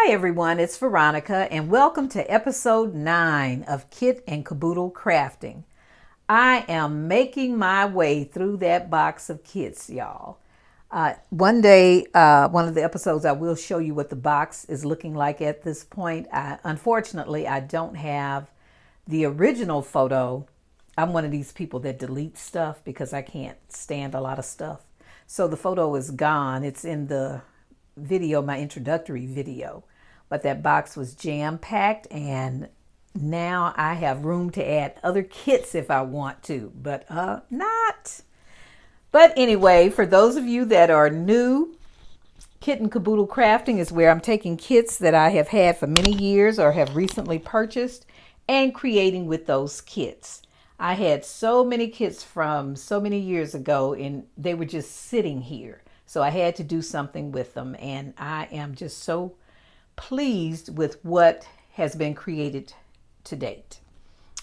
Hi everyone, it's Veronica and welcome to episode 9 of Kit and Kaboodle Krafting. I am making my way through that box of kits, y'all. One day, one of the episodes, I will show you what the box is looking like at this point. Unfortunately, I don't have the original photo. I'm one of these people that delete stuff because I can't stand a lot of stuff. So the photo is gone. It's in the video, my introductory video, but that box was jam-packed and now I have room to add other kits if I want to, but not. But anyway, for those of you that are new, Kit and Kaboodle Krafting is where I'm taking kits that I have had for many years or have recently purchased and creating with those kits. I had so many kits from so many years ago and they were just sitting here. So I had to do something with them, and I am just so pleased with what has been created to date.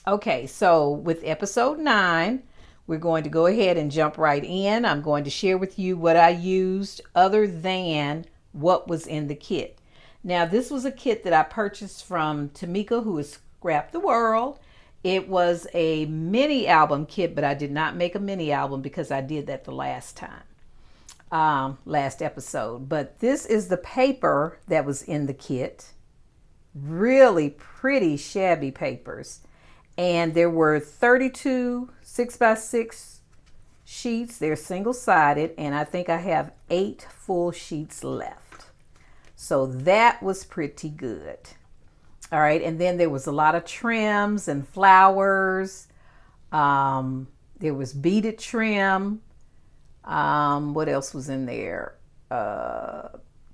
Okay, so with episode 9, we're going to go ahead and jump right in. I'm going to share with you what I used other than what was in the kit. Now, this was a kit that I purchased from Tamika, who is Scrap the World. It was a mini album kit, but I did not make a mini album because I did that the last time. Last episode, but this is the paper that was in the kit. Really pretty shabby papers, and there were 32 6x6 sheets. They're single-sided, and I think I have 8 full sheets left, so that was pretty good. All right, and then there was a lot of trims and flowers. There was beaded trim. What else was in there?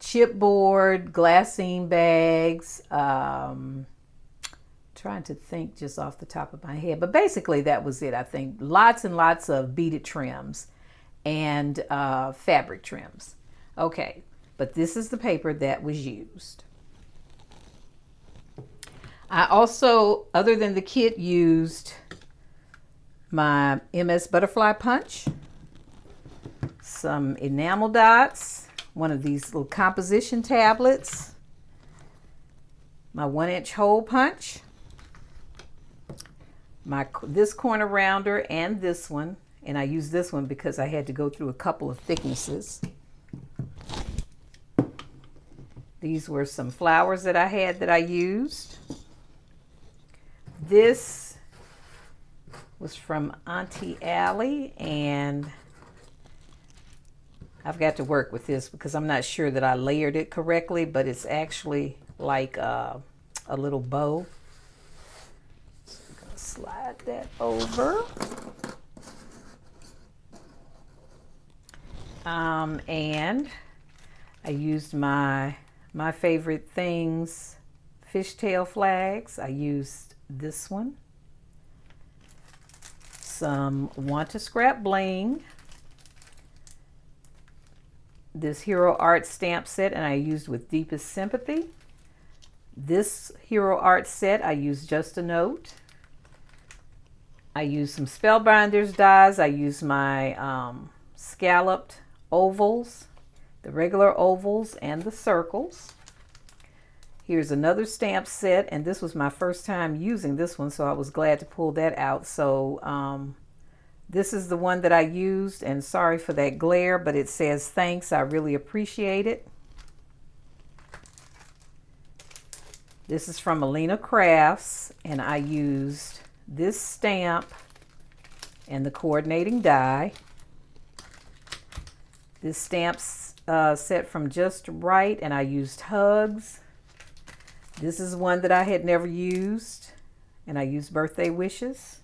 Chipboard, glassine bags. Trying to think just off the top of my head, but basically that was it. I think lots and lots of beaded trims and fabric trims. Okay, but this is the paper that was used. I also, other than the kit, used my MS Butterfly Punch, some enamel dots, one of these little composition tablets, my 1-inch hole punch, this corner rounder and this one, and I used this one because I had to go through a couple of thicknesses. These were some flowers that I had that I used. This was from Auntie Allie, and I've got to work with this because I'm not sure that I layered it correctly, but it's actually like a little bow. So I'm going to slide that over. And I used my favorite things, fishtail flags. I used this one. Some Want to Scrap bling. This Hero Art stamp set, and I used with Deepest Sympathy. This Hero Art set, I used Just a Note. I used some Spellbinders dies. I used my scalloped ovals, the regular ovals and the circles. Here's another stamp set, and this was my first time using this one, so I was glad to pull that out. So this is the one that I used, and sorry for that glare, but it says thanks. I really appreciate it. This is from Alina Crafts, and I used this stamp and the coordinating die. This stamp set from Just Right, and I used Hugs. This is one that I had never used, and I used Birthday Wishes.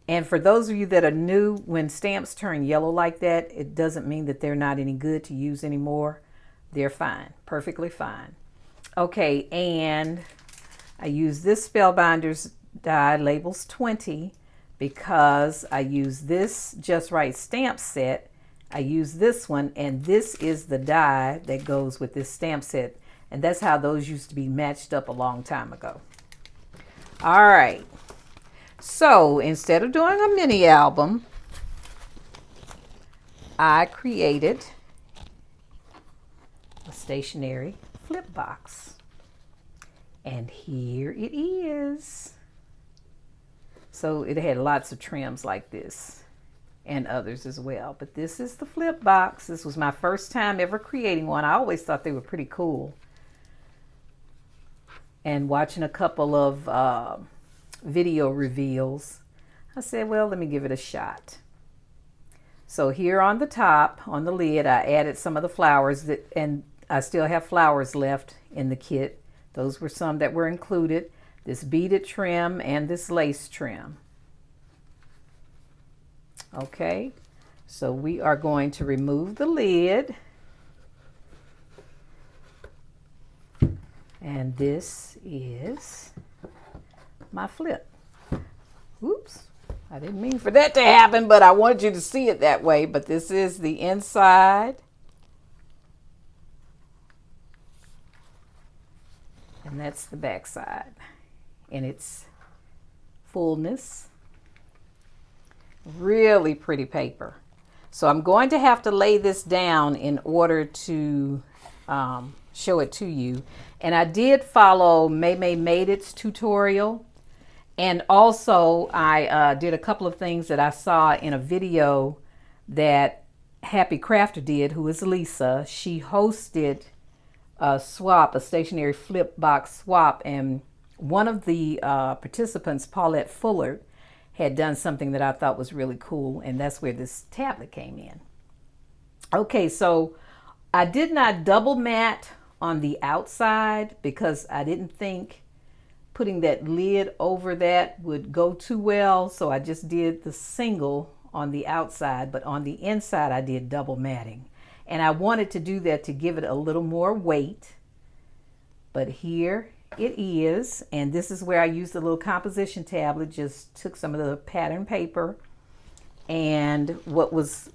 And for those of you that are new, when stamps turn yellow like that, it doesn't mean that they're not any good to use anymore. They're fine, perfectly fine. Okay, and I use this Spellbinders die, labels 20, because I use this Just Right stamp set. I use this one, and this is the die that goes with this stamp set. And that's how those used to be matched up a long time ago. All right. So instead of doing a mini album, I created a stationery flip box. And here it is. So it had lots of trims like this and others as well. But this is the flip box. This was my first time ever creating one. I always thought they were pretty cool. And watching a couple of video reveals, I said, well, let me give it a shot. So here on the top, on the lid, I added some of the flowers, and I still have flowers left in the kit. Those were some that were included. This beaded trim and this lace trim. Okay, so we are going to remove the lid. And this is my flip. Oops, I didn't mean for that to happen, but I wanted you to see it that way. But this is the inside. And that's the back side in its fullness. Really pretty paper. So I'm going to have to lay this down in order to show it to you. And I did follow Maymay Made It's tutorial. And also I did a couple of things that I saw in a video that Happy Crafter did, who is Lisa. She hosted a swap, a stationary flip box swap, and one of the participants, Paulette Fuller, had done something that I thought was really cool, and that's where this tablet came in. Okay, so I did not double mat on the outside because I didn't think putting that lid over that would go too well, so I just did the single on the outside, but on the inside I did double matting. And I wanted to do that to give it a little more weight. But here it is. And this is where I used the little composition tablet. Just took some of the pattern paper. And what was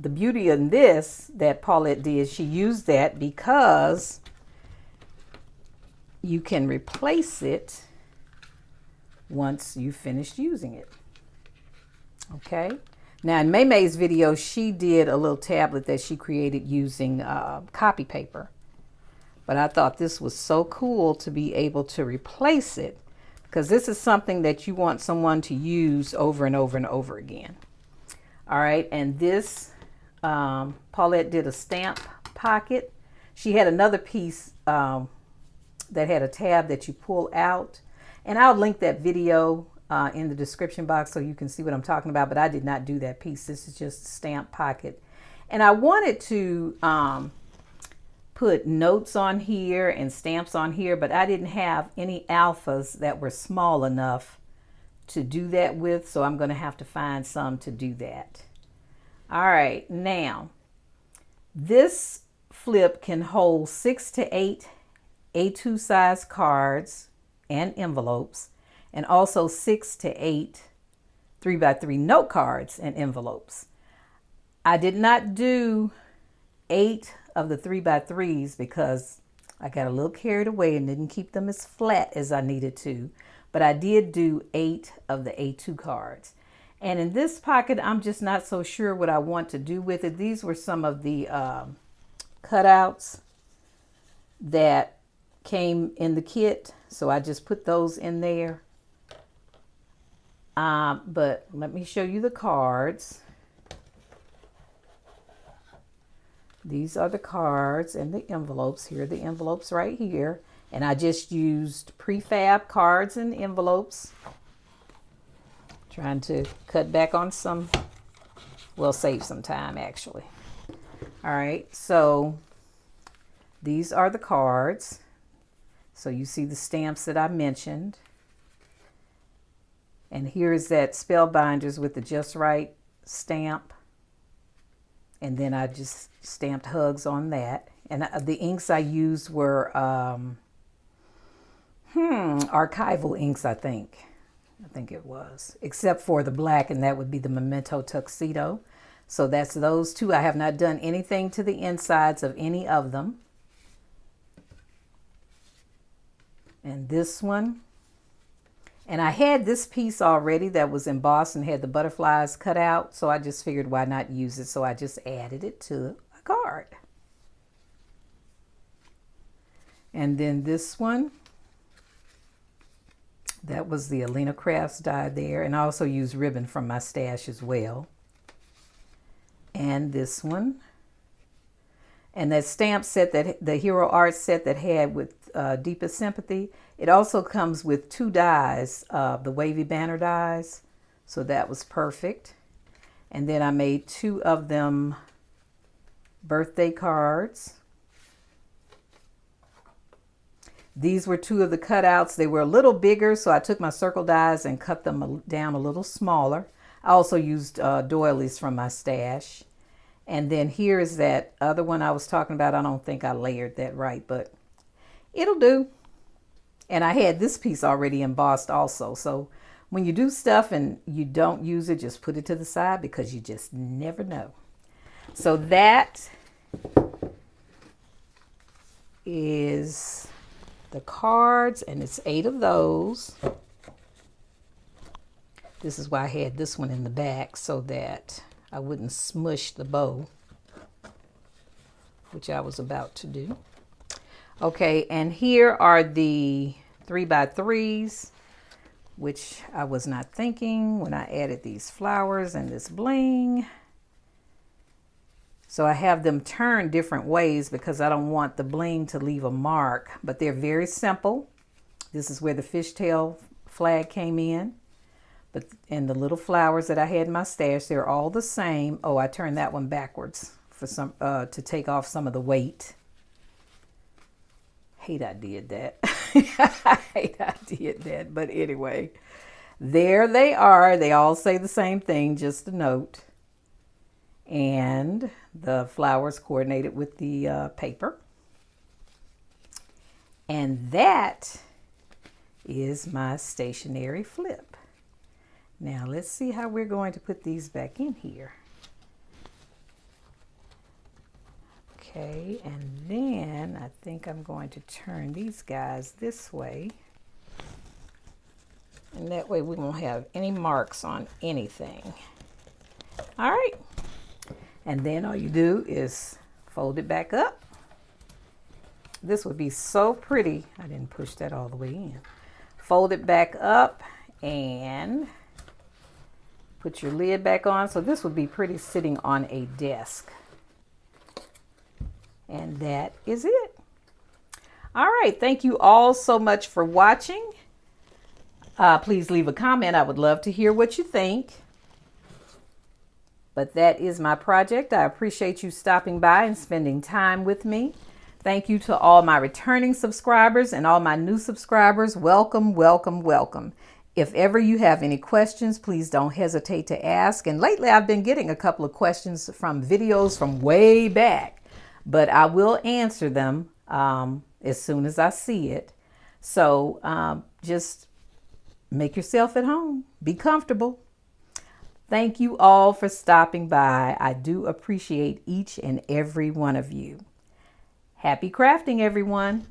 the beauty in this that Paulette did, she used that because you can replace it once you finished using it. Okay. Now in Maymay's video, she did a little tablet that she created using copy paper. But I thought this was so cool to be able to replace it, because this is something that you want someone to use over and over and over again. All right, and this, Paulette did a stamp pocket. She had another piece that had a tab that you pull out. And I'll link that video in the description box so you can see what I'm talking about, but I did not do that piece. This is just a stamp pocket. And I wanted to put notes on here and stamps on here, but I didn't have any alphas that were small enough to do that with, so I'm going to have to find some to do that. All right, now this flip can hold 6 to 8 A2 size cards and envelopes, and also 6 to 8 3x3 note cards and envelopes. I did not do 8 of the 3x3s because I got a little carried away and didn't keep them as flat as I needed to. But I did do 8 of the A2 cards. And in this pocket, I'm just not so sure what I want to do with it. These were some of the cutouts that came in the kit. So I just put those in there. But let me show you the cards. These are the cards and the envelopes. Here are the envelopes right here. And I just used prefab cards and envelopes. Trying to cut back on some, well, save some time actually. All right, so these are the cards. So you see the stamps that I mentioned. And here's that Spellbinders with the Just Right stamp. And then I just stamped hugs on that. And the inks I used were archival inks, I think it was. Except for the black, and that would be the Memento Tuxedo. So that's those two. I have not done anything to the insides of any of them. And this one. And I had this piece already that was embossed and had the butterflies cut out. So I just figured why not use it. So I just added it to a card. And then this one, that was the Alina Crafts die there. And I also used ribbon from my stash as well. And this one. And that stamp set, that the Hero Art set that had with Deepest Sympathy, it also comes with 2 dies, the wavy banner dies. So that was perfect. And then I made 2 of them birthday cards. These were 2 of the cutouts. They were a little bigger, so I took my circle dies and cut them down a little smaller. I also used doilies from my stash. And then here is that other one I was talking about. I don't think I layered that right, but it'll do. And I had this piece already embossed also. So when you do stuff and you don't use it, just put it to the side because you just never know. So that is the cards, and it's 8 of those. This is why I had this one in the back, so that I wouldn't smush the bow, which I was about to do. Okay, and here are the 3x3s, which I was not thinking when I added these flowers and this bling. So I have them turned different ways because I don't want the bling to leave a mark, but they're very simple. This is where the fishtail flag came in. And the little flowers that I had in my stash, they're all the same. Oh, I turned that one backwards for some to take off some of the weight. Hate I did that. I hate I did that. But anyway, there they are. They all say the same thing, just a note. And the flowers coordinated with the paper. And that is my stationery flip. Now let's see how we're going to put these back in here. Okay, and then I think I'm going to turn these guys this way. And that way we won't have any marks on anything. All right. And then all you do is fold it back up. This would be so pretty. I didn't push that all the way in. Fold it back up and put your lid back on. So this would be pretty sitting on a desk. And that is it. All right. Thank you all so much for watching. Please leave a comment. I would love to hear what you think. But that is my project. I appreciate you stopping by and spending time with me. Thank you to all my returning subscribers and all my new subscribers. Welcome, welcome, welcome. If ever you have any questions, please don't hesitate to ask. And lately I've been getting a couple of questions from videos from way back, but I will answer them as soon as I see it. So just make yourself at home. Be comfortable. Thank you all for stopping by. I do appreciate each and every one of you. Happy crafting, everyone.